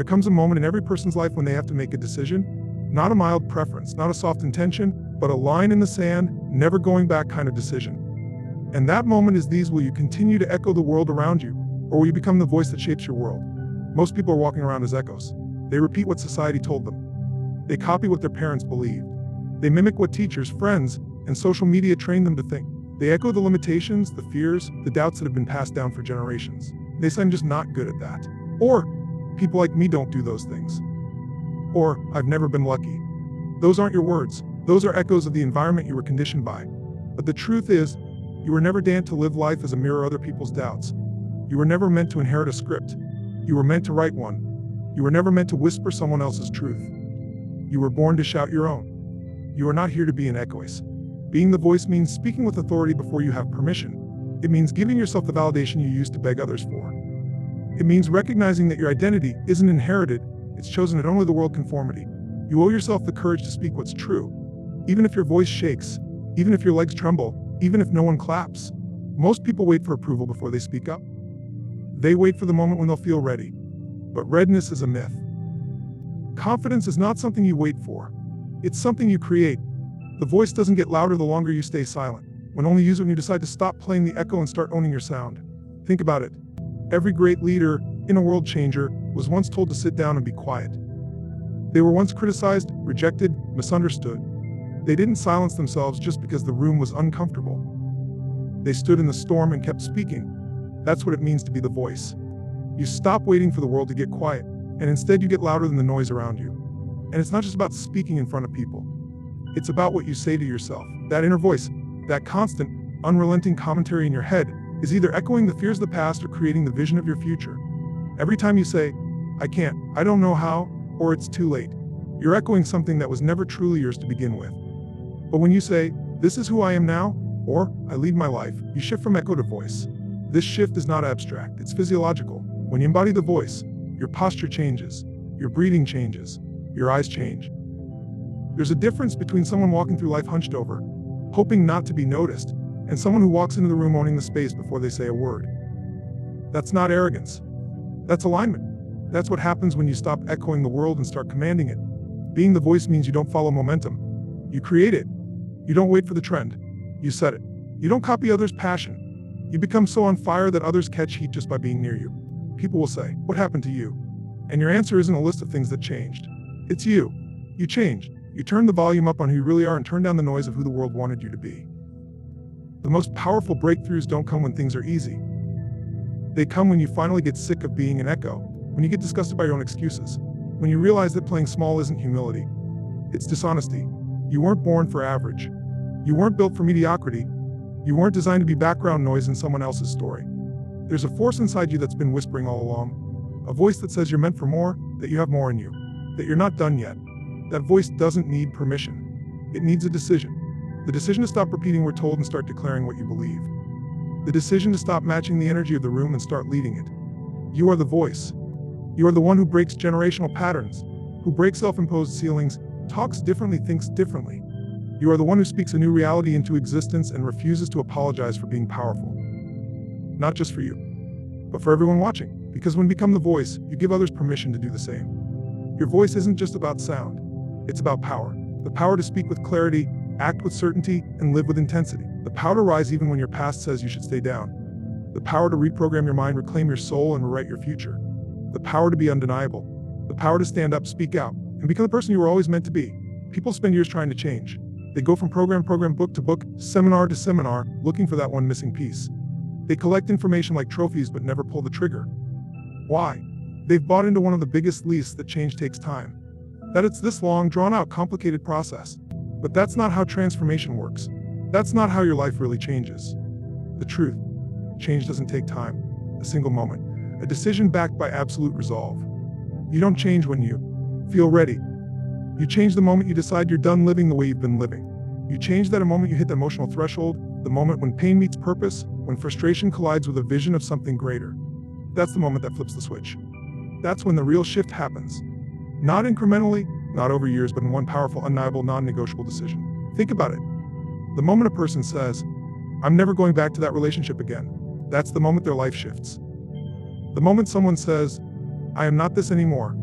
There comes a moment in every person's life when they have to make a decision, not a mild preference, not a soft intention, but a line in the sand, never going back kind of decision. And that moment is these: will you continue to echo the world around you, or will you become the voice that shapes your world? Most people are walking around as echoes. They repeat what society told them. They copy what their parents believed. They mimic what teachers, friends, and social media train them to think. They echo the limitations, the fears, the doubts that have been passed down for generations. They say, I'm just not good at that. Or, people like me don't do those things. Or, I've never been lucky. Those aren't your words. Those are echoes of the environment you were conditioned by. But the truth is, you were never meant to live life as a mirror of other people's doubts. You were never meant to inherit a script. You were meant to write one. You were never meant to whisper someone else's truth. You were born to shout your own. You are not here to be an echoist. Being the voice means speaking with authority before you have permission. It means giving yourself the validation you used to beg others for. It means recognizing that your identity isn't inherited, it's chosen at only the world conformity. You owe yourself the courage to speak what's true. Even if your voice shakes, even if your legs tremble, even if no one claps. Most people wait for approval before they speak up. They wait for the moment when they'll feel ready. But readiness is a myth. Confidence is not something you wait for. It's something you create. The voice doesn't get louder the longer you stay silent. When only use it when you decide to stop playing the echo and start owning your sound. Think about it. Every great leader, inner world changer, was once told to sit down and be quiet. They were once criticized, rejected, misunderstood. They didn't silence themselves just because the room was uncomfortable. They stood in the storm and kept speaking. That's what it means to be the voice. You stop waiting for the world to get quiet, and instead you get louder than the noise around you. And it's not just about speaking in front of people. It's about what you say to yourself. That inner voice, that constant, unrelenting commentary in your head, is either echoing the fears of the past or creating the vision of your future. Every time you say, I can't, I don't know how, or it's too late, you're echoing something that was never truly yours to begin with. But when you say, this is who I am now, or I lead my life, you shift from echo to voice. This shift is not abstract, it's physiological. When you embody the voice, your posture changes, your breathing changes, your eyes change. There's a difference between someone walking through life hunched over, hoping not to be noticed, and someone who walks into the room owning the space before they say a word. That's not arrogance. That's alignment. That's what happens when you stop echoing the world and start commanding it. Being the voice means you don't follow momentum. You create it. You don't wait for the trend. You set it. You don't copy others' passion. You become so on fire that others catch heat just by being near you. People will say, what happened to you? And your answer isn't a list of things that changed. It's you. You changed. You turned the volume up on who you really are and turned down the noise of who the world wanted you to be. The most powerful breakthroughs don't come when things are easy. They come when you finally get sick of being an echo, when you get disgusted by your own excuses, when you realize that playing small isn't humility. It's dishonesty. You weren't born for average. You weren't built for mediocrity. You weren't designed to be background noise in someone else's story. There's a force inside you that's been whispering all along, a voice that says you're meant for more, that you have more in you, that you're not done yet. That voice doesn't need permission. It needs a decision. The decision to stop repeating we're told and start declaring what you believe. The decision to stop matching the energy of the room and start leading it. You are the voice. You are the one who breaks generational patterns, who breaks self-imposed ceilings, talks differently, thinks differently. You are the one who speaks a new reality into existence and refuses to apologize for being powerful. Not just for you, but for everyone watching. Because when you become the voice, you give others permission to do the same. Your voice isn't just about sound. It's about power. The power to speak with clarity, act with certainty, and live with intensity. The power to rise even when your past says you should stay down. The power to reprogram your mind, reclaim your soul, and rewrite your future. The power to be undeniable. The power to stand up, speak out, and become the person you were always meant to be. People spend years trying to change. They go from program, book to book, seminar to seminar, looking for that one missing piece. They collect information like trophies but never pull the trigger. Why? They've bought into one of the biggest lies that change takes time. That it's this long, drawn-out, complicated process. But that's not how transformation works. That's not how your life really changes. The truth, change doesn't take time. A single moment. A decision backed by absolute resolve. You don't change when you feel ready. You change the moment you decide you're done living the way you've been living. You change that a moment you hit the emotional threshold, the moment when pain meets purpose, when frustration collides with a vision of something greater. That's the moment that flips the switch. That's when the real shift happens. Not incrementally, not over years, but in one powerful, undeniable, non-negotiable decision. Think about it. The moment a person says, I'm never going back to that relationship again, that's the moment their life shifts. The moment someone says, I am not this anymore,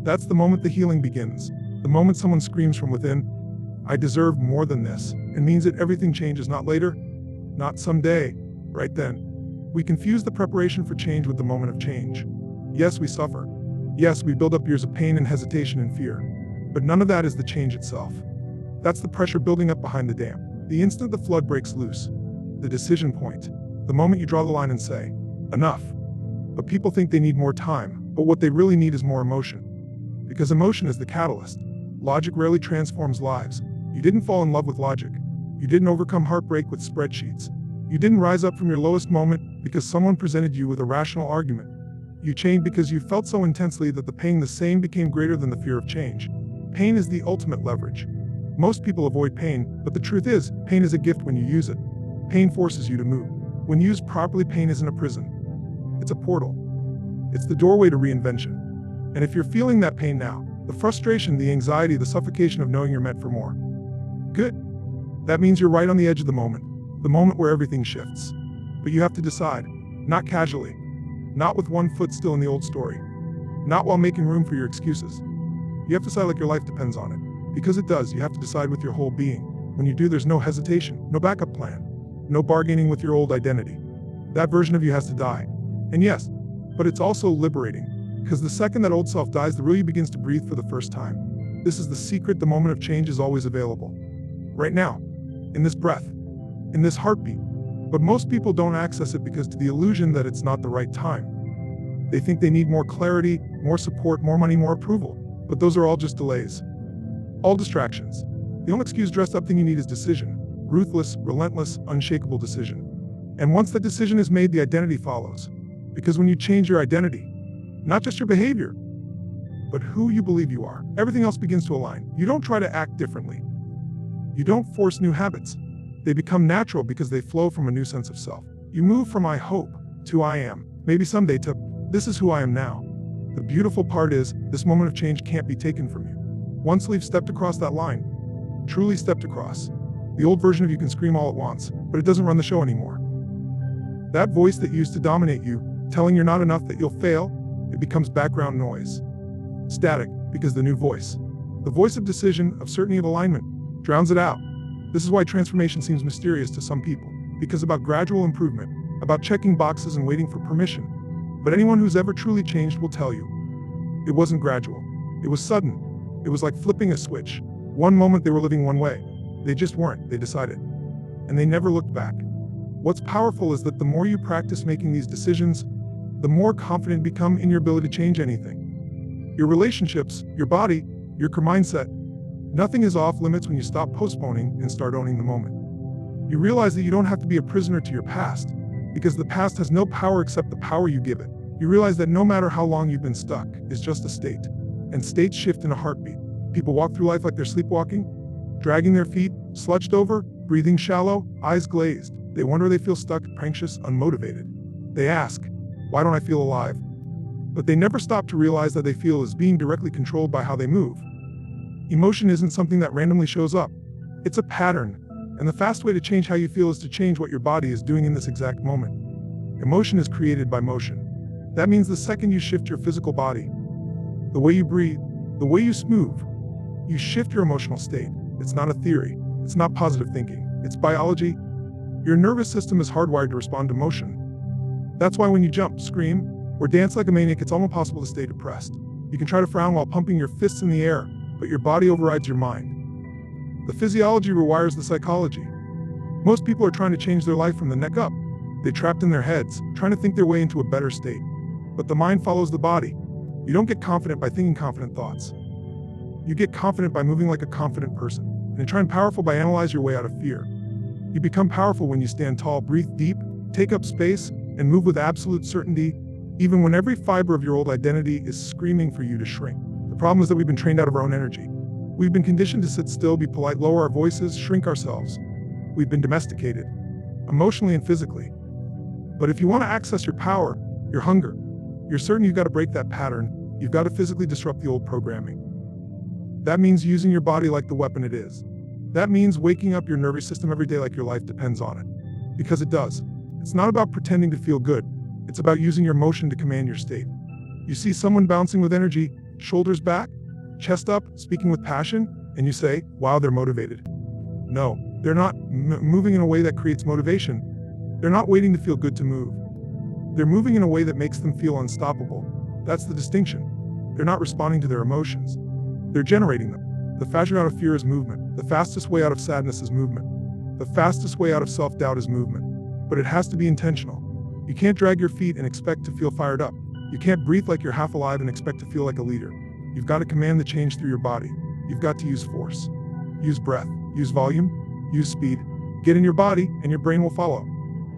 That's the moment the healing begins. The moment someone screams from within, "I deserve more than this," and means that everything changes, not later, not someday, right then. We confuse the preparation for change with the moment of change. Yes, we suffer. Yes, we build up years of pain and hesitation and fear. But none of that is the change itself. That's the pressure building up behind the dam. The instant the flood breaks loose. The decision point. The moment you draw the line and say, "Enough." But people think they need more time, but what they really need is more emotion. Because emotion is the catalyst. Logic rarely transforms lives. You didn't fall in love with logic. You didn't overcome heartbreak with spreadsheets. You didn't rise up from your lowest moment because someone presented you with a rational argument. You changed because you felt so intensely that the pain the same became greater than the fear of change. Pain is the ultimate leverage. Most people avoid pain, but the truth is, pain is a gift when you use it. Pain forces you to move. When used properly, pain isn't a prison. It's a portal. It's the doorway to reinvention. And if you're feeling that pain now, the frustration, the anxiety, the suffocation of knowing you're meant for more, good. That means you're right on the edge of the moment where everything shifts. But you have to decide, not casually, not with one foot still in the old story, not while making room for your excuses. You have to decide like your life depends on it. Because it does, you have to decide with your whole being. When you do, there's no hesitation, no backup plan, no bargaining with your old identity. That version of you has to die. And yes, but it's also liberating. Because the second that old self dies, the real you begins to breathe for the first time. This is the secret. The moment of change is always available. Right now, in this breath, in this heartbeat. But most people don't access it because to the illusion that it's not the right time. They think they need more clarity, more support, more money, more approval. But those are all just delays. All distractions. The only excuse dressed up thing you need is decision. Ruthless, relentless, unshakable decision. And once that decision is made, the identity follows. Because when you change your identity, not just your behavior, but who you believe you are, everything else begins to align. You don't try to act differently. You don't force new habits. They become natural because they flow from a new sense of self. You move from "I hope" to "I am." Maybe someday to "This is who I am now." The beautiful part is, this moment of change can't be taken from you. Once you've stepped across that line, truly stepped across, the old version of you can scream all at once, but it doesn't run the show anymore. That voice that used to dominate you, telling you're not enough, that you'll fail, it becomes background noise. Static, because the new voice, the voice of decision, of certainty, of alignment, drowns it out. This is why transformation seems mysterious to some people, because about gradual improvement, about checking boxes and waiting for permission. But anyone who's ever truly changed will tell you, it wasn't gradual. It was sudden. It was like flipping a switch. One moment they were living one way. They just weren't, they decided. And they never looked back. What's powerful is that the more you practice making these decisions, the more confident you become in your ability to change anything. Your relationships, your body, your mindset. Nothing is off limits when you stop postponing and start owning the moment. You realize that you don't have to be a prisoner to your past, because the past has no power except the power you give it. You realize that no matter how long you've been stuck, it's just a state. And states shift in a heartbeat. People walk through life like they're sleepwalking, dragging their feet, slouched over, breathing shallow, eyes glazed. They wonder, they feel stuck, anxious, unmotivated. They ask, why don't I feel alive? But they never stop to realize that they feel is being directly controlled by how they move. Emotion isn't something that randomly shows up. It's a pattern. And the fast way to change how you feel is to change what your body is doing in this exact moment. Emotion is created by motion. That means the second you shift your physical body, the way you breathe, the way you move, you shift your emotional state. It's not a theory. It's not positive thinking. It's biology. Your nervous system is hardwired to respond to motion. That's why when you jump, scream, or dance like a maniac, it's almost impossible to stay depressed. You can try to frown while pumping your fists in the air, but your body overrides your mind. The physiology rewires the psychology. Most people are trying to change their life from the neck up. They're trapped in their heads, trying to think their way into a better state. But the mind follows the body. You don't get confident by thinking confident thoughts. You get confident by moving like a confident person, and try and powerful by analyze your way out of fear. You become powerful when you stand tall, breathe deep, take up space, and move with absolute certainty, even when every fiber of your old identity is screaming for you to shrink. The problem is that we've been trained out of our own energy. We've been conditioned to sit still, be polite, lower our voices, shrink ourselves. We've been domesticated, emotionally and physically. But if you want to access your power, your hunger, you're certain you've got to break that pattern. You've got to physically disrupt the old programming. That means using your body like the weapon it is. That means waking up your nervous system every day like your life depends on it. Because it does. It's not about pretending to feel good. It's about using your emotion to command your state. You see someone bouncing with energy, shoulders back, chest up, speaking with passion, and you say, wow, they're motivated. No, they're not moving in a way that creates motivation. They're not waiting to feel good to move. They're moving in a way that makes them feel unstoppable. That's the distinction. They're not responding to their emotions. They're generating them. The fastest way out of fear is movement. The fastest way out of sadness is movement. The fastest way out of self-doubt is movement. But it has to be intentional. You can't drag your feet and expect to feel fired up. You can't breathe like you're half alive and expect to feel like a leader. You've got to command the change through your body. You've got to use force. Use breath. Use volume. Use speed. Get in your body and your brain will follow.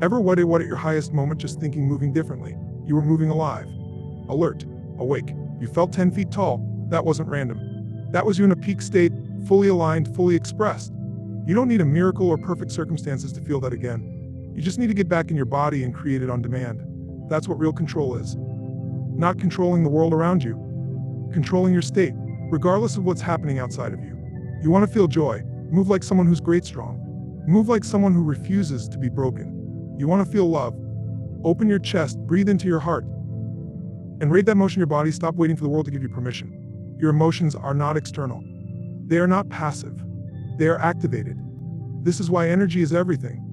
Ever what at your highest moment just thinking moving differently? You were moving alive. Alert. Awake. You felt 10 feet tall. That wasn't random. That was you in a peak state, fully aligned, fully expressed. You don't need a miracle or perfect circumstances to feel that again. You just need to get back in your body and create it on demand. That's what real control is. Not controlling the world around you. Controlling your state, regardless of what's happening outside of you. You want to feel joy. Move like someone who's great strong. Move like someone who refuses to be broken. You want to feel love. Open your chest, breathe into your heart, and rate that motion in your body. Stop waiting for the world to give you permission. Your emotions are not external. They are not passive. They are activated. This is why energy is everything.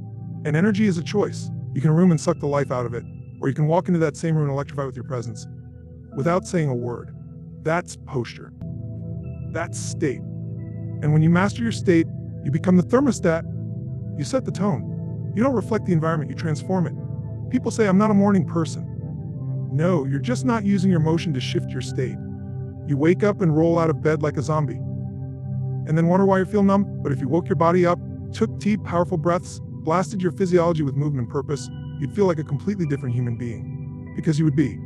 And energy is a choice. You can room and suck the life out of it, or you can walk into that same room and electrify with your presence, without saying a word. That's posture. That's state. And when you master your state, you become the thermostat. You set the tone. You don't reflect the environment, you transform it. People say, I'm not a morning person. No, you're just not using your motion to shift your state. You wake up and roll out of bed like a zombie. And then wonder why you feel numb. But if you woke your body up, took deep, powerful breaths, blasted your physiology with movement and purpose, you'd feel like a completely different human being. Because you would be.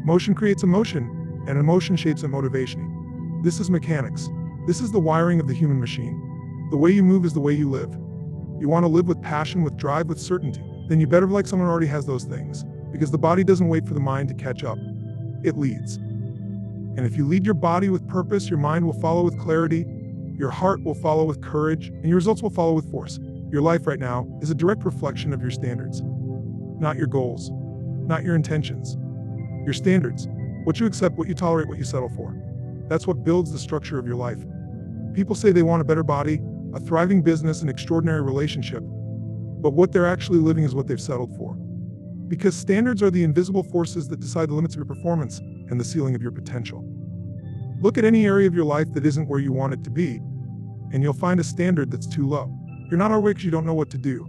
Motion creates emotion, and emotion shapes a motivation. This is mechanics. This is the wiring of the human machine. The way you move is the way you live. You want to live with passion, with drive, with certainty. Then you better be like someone who already has those things. Because the body doesn't wait for the mind to catch up. It leads. And if you lead your body with purpose, your mind will follow with clarity, your heart will follow with courage, and your results will follow with force. Your life right now is a direct reflection of your standards. Not your goals. Not your intentions. Your standards. What you accept, what you tolerate, what you settle for. That's what builds the structure of your life. People say they want a better body, a thriving business, an extraordinary relationship. But what they're actually living is what they've settled for. Because standards are the invisible forces that decide the limits of your performance and the ceiling of your potential. Look at any area of your life that isn't where you want it to be, and you'll find a standard that's too low. You're not overweight because you don't know what to do.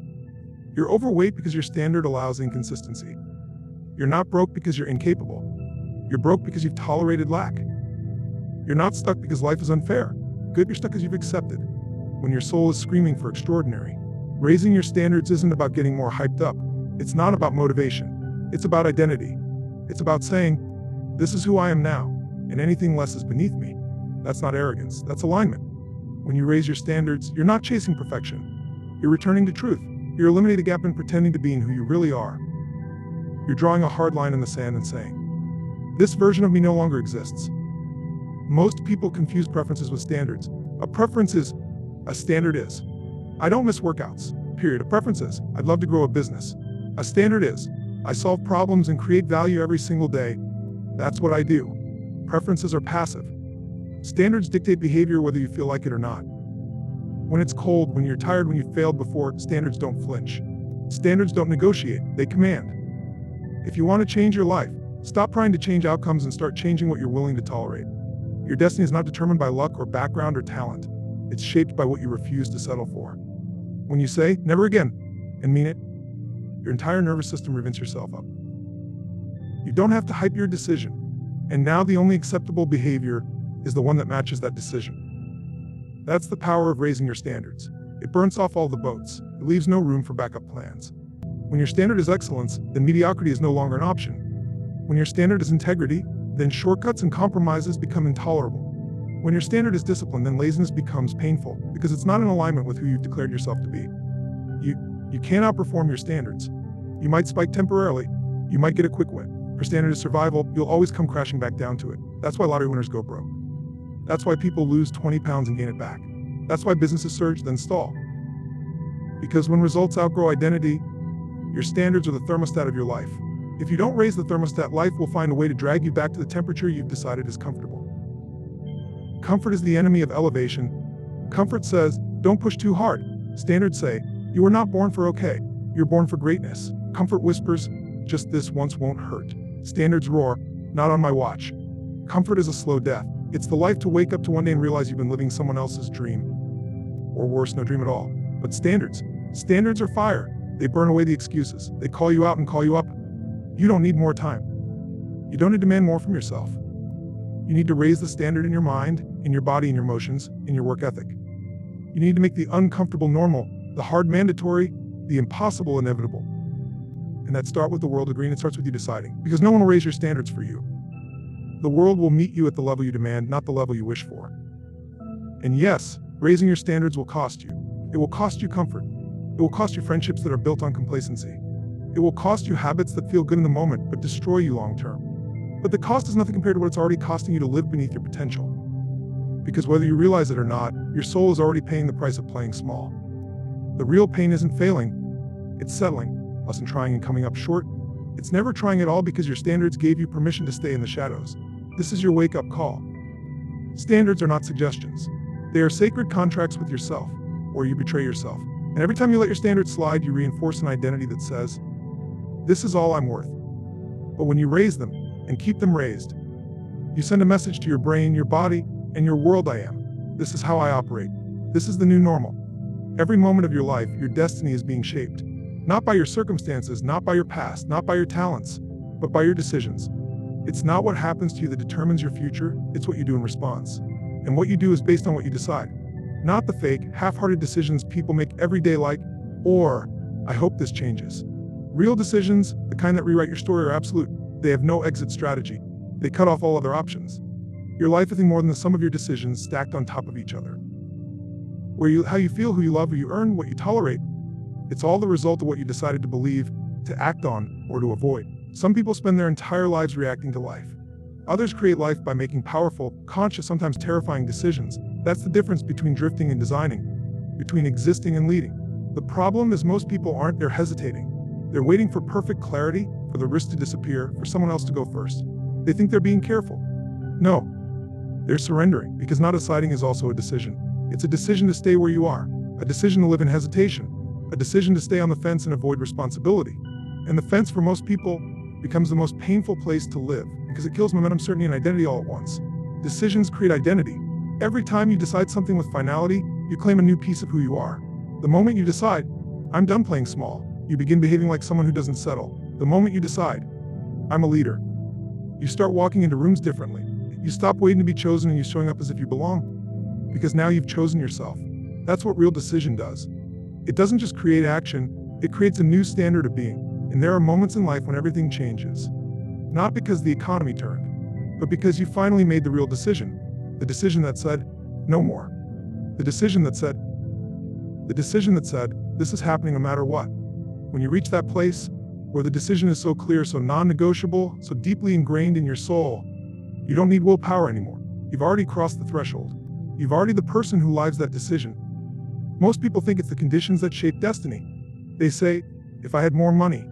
You're overweight because your standard allows inconsistency. You're not broke because you're incapable. You're broke because you've tolerated lack. You're not stuck because life is unfair. Good, you're stuck because you've accepted. When your soul is screaming for extraordinary, raising your standards isn't about getting more hyped up. It's not about motivation. It's about identity. It's about saying, this is who I am now, and anything less is beneath me. That's not arrogance, that's alignment. When you raise your standards, you're not chasing perfection. You're returning to truth. You're eliminating the gap in pretending to being who you really are. You're drawing a hard line in the sand and saying, this version of me no longer exists. Most people confuse preferences with standards. A preference is, a standard is, I don't miss workouts, period. A preference is, I'd love to grow a business. A standard is, I solve problems and create value every single day. That's what I do. Preferences are passive. Standards dictate behavior whether you feel like it or not. When it's cold, when you're tired, when you've failed before, standards don't flinch. Standards don't negotiate, they command. If you want to change your life, stop trying to change outcomes and start changing what you're willing to tolerate. Your destiny is not determined by luck or background or talent. It's shaped by what you refuse to settle for. When you say, never again, and mean it, your entire nervous system revents yourself up. You don't have to hype your decision. And now the only acceptable behavior is the one that matches that decision. That's the power of raising your standards. It burns off all the boats. It leaves no room for backup plans. When your standard is excellence, then mediocrity is no longer an option. When your standard is integrity, then shortcuts and compromises become intolerable. When your standard is discipline, then laziness becomes painful because it's not in alignment with who you've declared yourself to be. You can't outperform your standards. You might spike temporarily. You might get a quick win. For standard is survival, you'll always come crashing back down to it. That's why lottery winners go broke. That's why people lose 20 pounds and gain it back. That's why businesses surge then stall. Because when results outgrow identity, your standards are the thermostat of your life. If you don't raise the thermostat, life will find a way to drag you back to the temperature you've decided is comfortable. Comfort is the enemy of elevation. Comfort says, don't push too hard. Standards say, you were not born for okay. You're born for greatness. Comfort whispers, just this once won't hurt. Standards roar, not on my watch. Comfort is a slow death. It's the life to wake up to one day and realize you've been living someone else's dream. Or worse, no dream at all. But standards are fire. They burn away the excuses. They call you out and call you up. You don't need more time. You don't need to demand more from yourself. You need to raise the standard in your mind, in your body, in your emotions, in your work ethic. You need to make the uncomfortable normal, the hard mandatory, the impossible inevitable. And that starts with the world agreeing. It starts with you deciding. Because no one will raise your standards for you. The world will meet you at the level you demand, not the level you wish for. And yes, raising your standards will cost you. It will cost you comfort. It will cost you friendships that are built on complacency. It will cost you habits that feel good in the moment but destroy you long term. But the cost is nothing compared to what it's already costing you to live beneath your potential. Because whether you realize it or not, your soul is already paying the price of playing small. The real pain isn't failing, it's settling, less than trying and coming up short. It's never trying at all because your standards gave you permission to stay in the shadows. This is your wake-up call. Standards are not suggestions. They are sacred contracts with yourself, or you betray yourself. And every time you let your standards slide, you reinforce an identity that says, this is all I'm worth. But when you raise them, and keep them raised, you send a message to your brain, your body, and your world. I am. This is how I operate. This is the new normal. Every moment of your life, your destiny is being shaped. Not by your circumstances, not by your past, not by your talents, but by your decisions. It's not what happens to you that determines your future, it's what you do in response. And what you do is based on what you decide. Not the fake, half-hearted decisions people make every day like, or, I hope this changes. Real decisions, the kind that rewrite your story, are absolute. They have no exit strategy. They cut off all other options. Your life is nothing more than the sum of your decisions stacked on top of each other. How you feel, who you love, who you earn, what you tolerate. It's all the result of what you decided to believe, to act on, or to avoid. Some people spend their entire lives reacting to life. Others create life by making powerful, conscious, sometimes terrifying decisions. That's the difference between drifting and designing, between existing and leading. The problem is most people aren't, they're hesitating. They're waiting for perfect clarity, for the risk to disappear, for someone else to go first. They think they're being careful. No, they're surrendering, because not deciding is also a decision. It's a decision to stay where you are, a decision to live in hesitation, a decision to stay on the fence and avoid responsibility. And the fence for most people becomes the most painful place to live, because it kills momentum, certainty, and identity all at once. Decisions create identity. Every time you decide something with finality, you claim a new piece of who you are. The moment you decide, I'm done playing small, you begin behaving like someone who doesn't settle. The moment you decide, I'm a leader, you start walking into rooms differently. You stop waiting to be chosen and you showing up as if you belong. Because now you've chosen yourself. That's what real decision does. It doesn't just create action, it creates a new standard of being. And there are moments in life when everything changes. Not because the economy turned, but because you finally made the real decision. The decision that said, no more. The decision that said, this is happening no matter what. When you reach that place, where the decision is so clear, so non-negotiable, so deeply ingrained in your soul, you don't need willpower anymore. You've already crossed the threshold. You've already the person who lives that decision. Most people think it's the conditions that shape destiny. They say, if I had more money,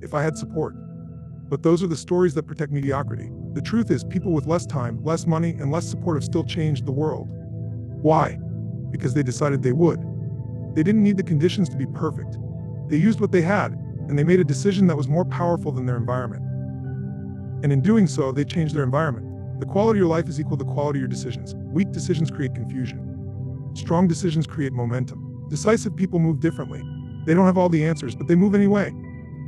if I had support. But those are the stories that protect mediocrity. The truth is, people with less time, less money, and less support have still changed the world. Why? Because they decided they would. They didn't need the conditions to be perfect. They used what they had, and they made a decision that was more powerful than their environment. And in doing so, they changed their environment. The quality of your life is equal to the quality of your decisions. Weak decisions create confusion. Strong decisions create momentum. Decisive people move differently. They don't have all the answers, but they move anyway.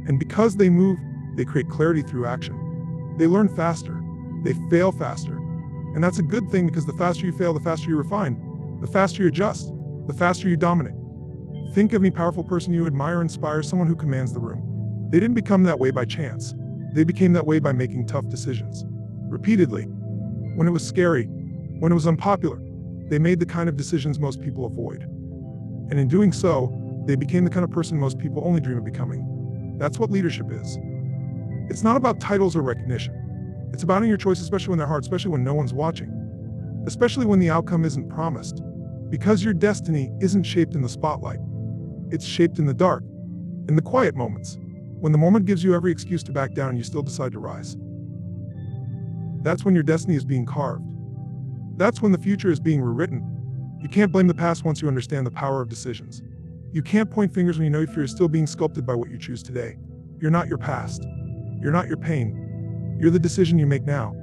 And because they move, they create clarity through action. They learn faster. They fail faster. And that's a good thing, because the faster you fail, the faster you refine. The faster you adjust. The faster you dominate. Think of any powerful person you admire or inspire, someone who commands the room. They didn't become that way by chance. They became that way by making tough decisions. Repeatedly. When it was scary, when it was unpopular, they made the kind of decisions most people avoid. And in doing so, they became the kind of person most people only dream of becoming. That's what leadership is. It's not about titles or recognition. It's about owning your choice, especially when they're hard, especially when no one's watching. Especially when the outcome isn't promised. Because your destiny isn't shaped in the spotlight. It's shaped in the dark, in the quiet moments, when the moment gives you every excuse to back down and you still decide to rise. That's when your destiny is being carved. That's when the future is being rewritten. You can't blame the past once you understand the power of decisions. You can't point fingers when you know your fear is still being sculpted by what you choose today. You're not your past. You're not your pain. You're the decision you make now.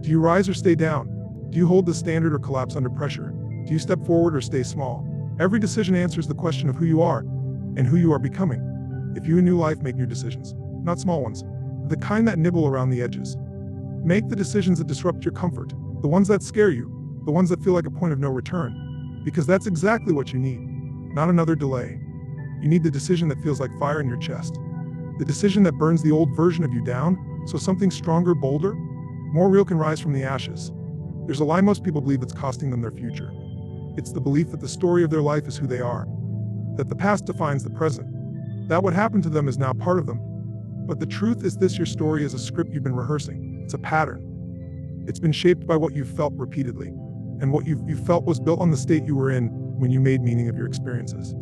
Do you rise or stay down? Do you hold the standard or collapse under pressure? Do you step forward or stay small? Every decision answers the question of who you are and who you are becoming. If you in new life, make new decisions, not small ones, the kind that nibble around the edges. Make the decisions that disrupt your comfort, the ones that scare you, the ones that feel like a point of no return, because that's exactly what you need, not another delay. You need the decision that feels like fire in your chest, the decision that burns the old version of you down, so something stronger, bolder, more real can rise from the ashes. There's a lie most people believe that's costing them their future. It's the belief that the story of their life is who they are, that the past defines the present, that what happened to them is now part of them. But the truth is this: your story is a script you've been rehearsing. It's a pattern. It's been shaped by what you've felt repeatedly, and what you felt was built on the state you were in when you made meaning of your experiences.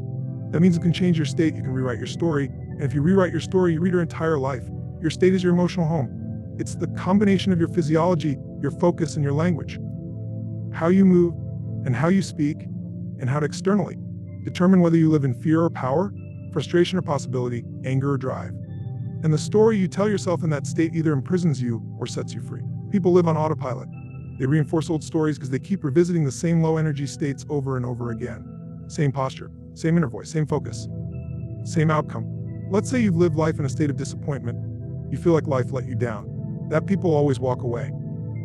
That means you can change your state, you can rewrite your story, and if you rewrite your story, you read your entire life. Your state is your emotional home. It's the combination of your physiology, your focus, and your language. How you move, and how you speak, and how to externally determine whether you live in fear or power, frustration or possibility, anger or drive. And the story you tell yourself in that state either imprisons you or sets you free. People live on autopilot. They reinforce old stories because they keep revisiting the same low energy states over and over again. Same posture, same inner voice, same focus, same outcome. Let's say you've lived life in a state of disappointment. You feel like life let you down, that people always walk away,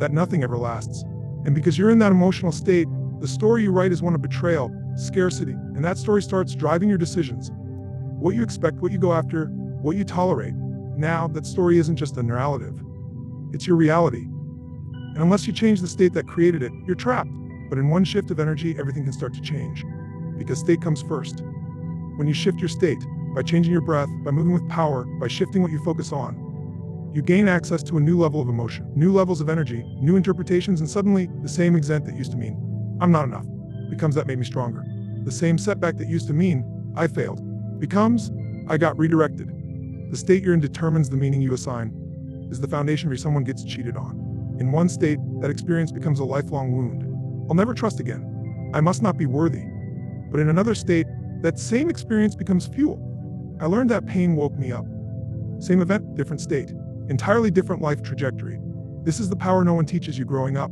that nothing ever lasts. And because you're in that emotional state, the story you write is one of betrayal, scarcity, and that story starts driving your decisions. What you expect, what you go after, what you tolerate. Now, that story isn't just a narrative. It's your reality. And unless you change the state that created it, you're trapped. But in one shift of energy, everything can start to change. Because state comes first. When you shift your state, by changing your breath, by moving with power, by shifting what you focus on, you gain access to a new level of emotion, new levels of energy, new interpretations, and suddenly, the same exent that used to mean, I'm not enough, becomes that made me stronger. The same setback that used to mean, I failed, becomes, I got redirected. The state you're in determines the meaning you assign, is the foundation where someone gets cheated on. In one state, that experience becomes a lifelong wound. I'll never trust again. I must not be worthy. But in another state, that same experience becomes fuel. I learned that pain woke me up. Same event, different state. Entirely different life trajectory. This is the power no one teaches you growing up.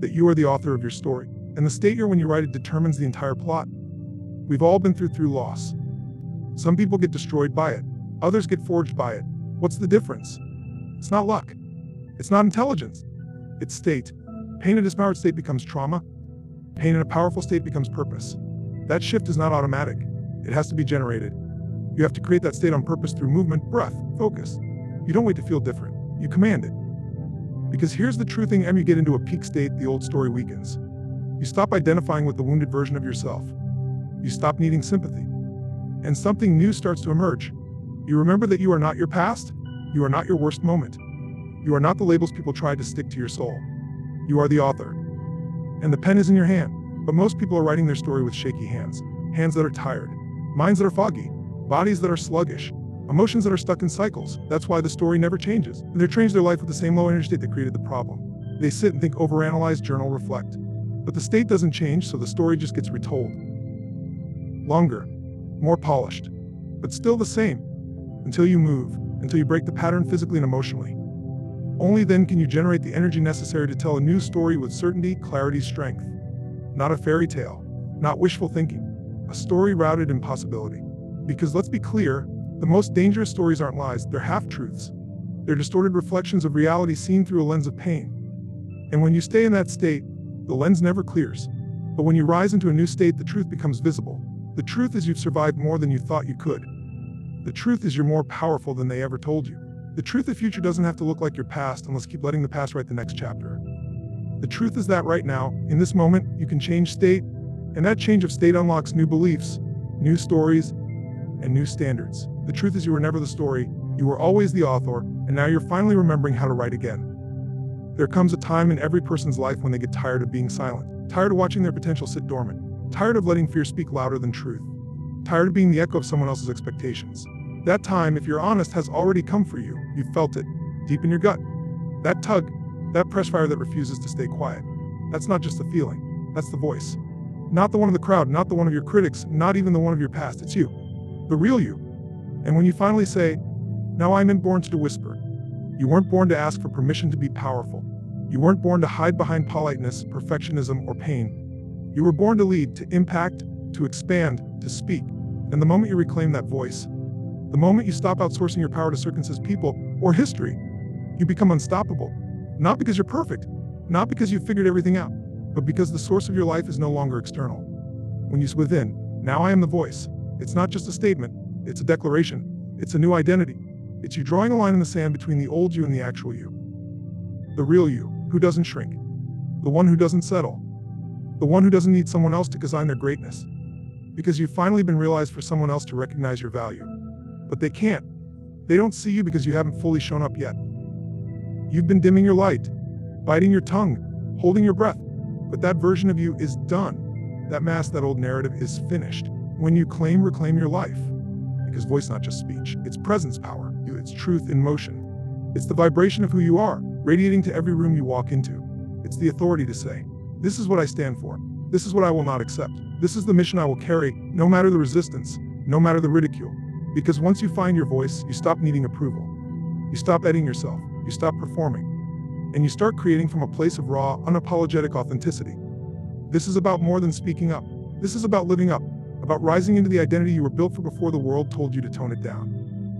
That you are the author of your story. And the state you're when you write it determines the entire plot. We've all been through loss. Some people get destroyed by it. Others get forged by it. What's the difference? It's not luck. It's not intelligence. It's state. Pain in a dispowered state becomes trauma. Pain in a powerful state becomes purpose. That shift is not automatic. It has to be generated. You have to create that state on purpose through movement, breath, focus. You don't wait to feel different. You command it. Because here's the true thing: you get into a peak state, the old story weakens. You stop identifying with the wounded version of yourself. You stop needing sympathy. And something new starts to emerge. You remember that you are not your past. You are not your worst moment. You are not the labels people tried to stick to your soul. You are the author. And the pen is in your hand. But most people are writing their story with shaky hands. Hands that are tired. Minds that are foggy. Bodies that are sluggish. Emotions that are stuck in cycles. That's why the story never changes. And they change their life with the same low energy state that created the problem. They sit and think, overanalyze, journal, reflect. But the state doesn't change, so the story just gets retold. Longer. More polished. But still the same. Until you move. Until you break the pattern physically and emotionally. Only then can you generate the energy necessary to tell a new story with certainty, clarity, strength. Not a fairy tale. Not wishful thinking. A story rooted in possibility. Because let's be clear, the most dangerous stories aren't lies, they're half-truths. They're distorted reflections of reality seen through a lens of pain. And when you stay in that state, the lens never clears. But when you rise into a new state, the truth becomes visible. The truth is you've survived more than you thought you could. The truth is you're more powerful than they ever told you. The truth the future doesn't have to look like your past unless you keep letting the past write the next chapter. The truth is that right now, in this moment, you can change state, and that change of state unlocks new beliefs, new stories, and new standards. The truth is you were never the story, you were always the author, and now you're finally remembering how to write again. There comes a time in every person's life when they get tired of being silent, tired of watching their potential sit dormant, tired of letting fear speak louder than truth, tired of being the echo of someone else's expectations. That time, if you're honest, has already come for you. You've felt it, deep in your gut. That tug, that press fire that refuses to stay quiet. That's not just a feeling, that's the voice. Not the one of the crowd, not the one of your critics, not even the one of your past, it's you. The real you. And when you finally say, "Now I'm born to whisper," you weren't born to ask for permission to be powerful. You weren't born to hide behind politeness, perfectionism, or pain. You were born to lead, to impact, to expand, to speak. And the moment you reclaim that voice, the moment you stop outsourcing your power to circumstances, people, or history, you become unstoppable. Not because you're perfect, not because you've figured everything out, but because the source of your life is no longer external. When you say within, "Now I am the voice," it's not just a statement, it's a declaration, it's a new identity. It's you drawing a line in the sand between the old you and the actual you. The real you, who doesn't shrink. The one who doesn't settle. The one who doesn't need someone else to design their greatness. Because you've finally been realized for someone else to recognize your value. But they can't. They don't see you because you haven't fully shown up yet. You've been dimming your light, biting your tongue, holding your breath. But that version of you is done. That mask, that old narrative is finished. When you reclaim your life. Because voice not just speech, it's presence power, it's truth in motion. It's the vibration of who you are, radiating to every room you walk into. It's the authority to say, "This is what I stand for. This is what I will not accept. This is the mission I will carry, no matter the resistance, no matter the ridicule." Because once you find your voice, you stop needing approval. You stop editing yourself. You stop performing. And you start creating from a place of raw, unapologetic authenticity. This is about more than speaking up. This is about living up, about rising into the identity you were built for before the world told you to tone it down.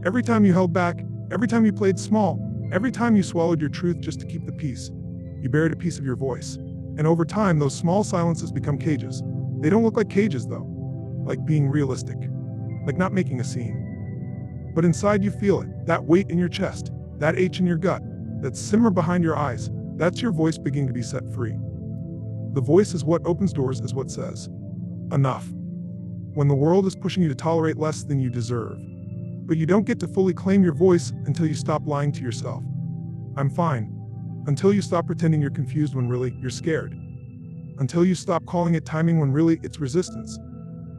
Every time you held back, every time you played small, every time you swallowed your truth just to keep the peace, you buried a piece of your voice. And over time, those small silences become cages. They don't look like cages though, like being realistic, like not making a scene. But inside you feel it, that weight in your chest, that ache in your gut, that simmer behind your eyes, that's your voice beginning to be set free. The voice is what opens doors, is what says, "Enough." When the world is pushing you to tolerate less than you deserve. But you don't get to fully claim your voice until you stop lying to yourself. "I'm fine." Until you stop pretending you're confused when really you're scared. Until you stop calling it timing when really it's resistance.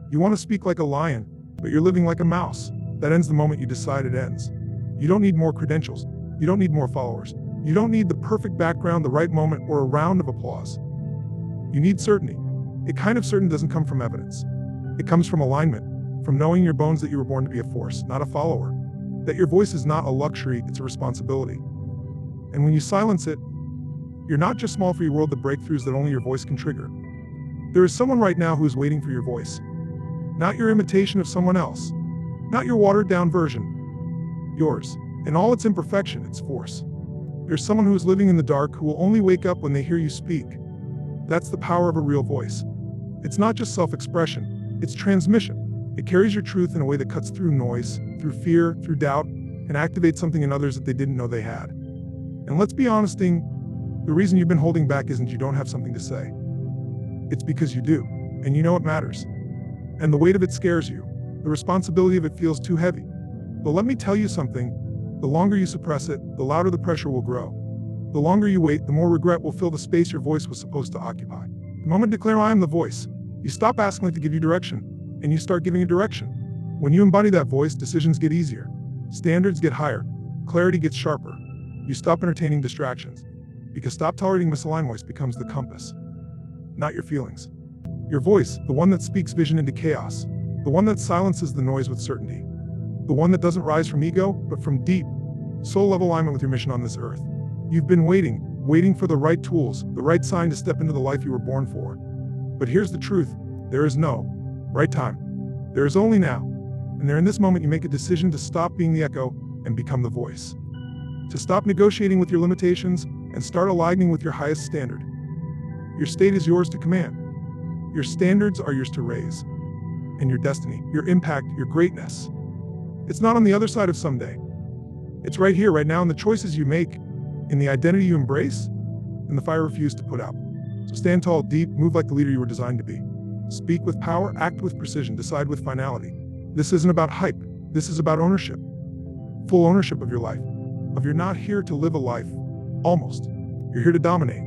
You want to speak like a lion, but you're living like a mouse. That ends the moment you decide it ends. You don't need more credentials. You don't need more followers. You don't need the perfect background, the right moment, or a round of applause. You need certainty. A kind of certainty doesn't come from evidence. It comes from alignment, from knowing your bones that you were born to be a force, not a follower. That your voice is not a luxury, it's a responsibility. And when you silence it, you're not just small for your world, the breakthroughs that only your voice can trigger. There is someone right now who is waiting for your voice. Not your imitation of someone else. Not your watered down version. Yours. In all its imperfection, its force. There's someone who is living in the dark who will only wake up when they hear you speak. That's the power of a real voice. It's not just self-expression, it's transmission. It carries your truth in a way that cuts through noise, through fear, through doubt, and activates something in others that they didn't know they had. And let's be honest, the reason you've been holding back isn't you don't have something to say. It's because you do, and you know it matters. And the weight of it scares you. The responsibility of it feels too heavy. But let me tell you something, the longer you suppress it, the louder the pressure will grow. The longer you wait, the more regret will fill the space your voice was supposed to occupy. The moment you declare, "I am the voice," you stop asking it to give you direction, and you start giving it direction. When you embody that voice, decisions get easier. Standards get higher. Clarity gets sharper. You stop entertaining distractions. Because stop tolerating misaligned voice becomes the compass. Not your feelings. Your voice, the one that speaks vision into chaos. The one that silences the noise with certainty. The one that doesn't rise from ego, but from deep, soul-level alignment with your mission on this earth. You've been waiting for the right tools, the right sign to step into the life you were born for. But here's the truth. There is no right time. There is only now. And there in this moment you make a decision to stop being the echo and become the voice. To stop negotiating with your limitations and start aligning with your highest standard. Your state is yours to command. Your standards are yours to raise. And your destiny, your impact, your greatness. It's not on the other side of someday. It's right here, right now, in the choices you make, in the identity you embrace, and the fire you refuse to put out. So stand tall, deep, move like the leader you were designed to be. Speak with power, act with precision, decide with finality. This isn't about hype. This is about ownership. Full ownership of your life. You're not here to live a life, almost. You're here to dominate.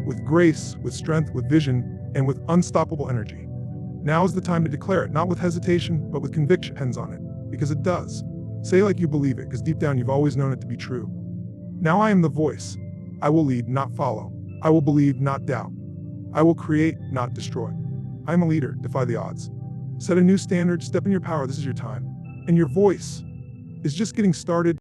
With grace, with strength, with vision, and with unstoppable energy. Now is the time to declare it, not with hesitation, but with conviction. Hands on it, because it does. Say it like you believe it, because deep down you've always known it to be true. Now I am the voice. I will lead, not follow. I will believe, not doubt. I will create, not destroy. I am a leader, defy the odds. Set a new standard, step in your power, this is your time. And your voice is just getting started.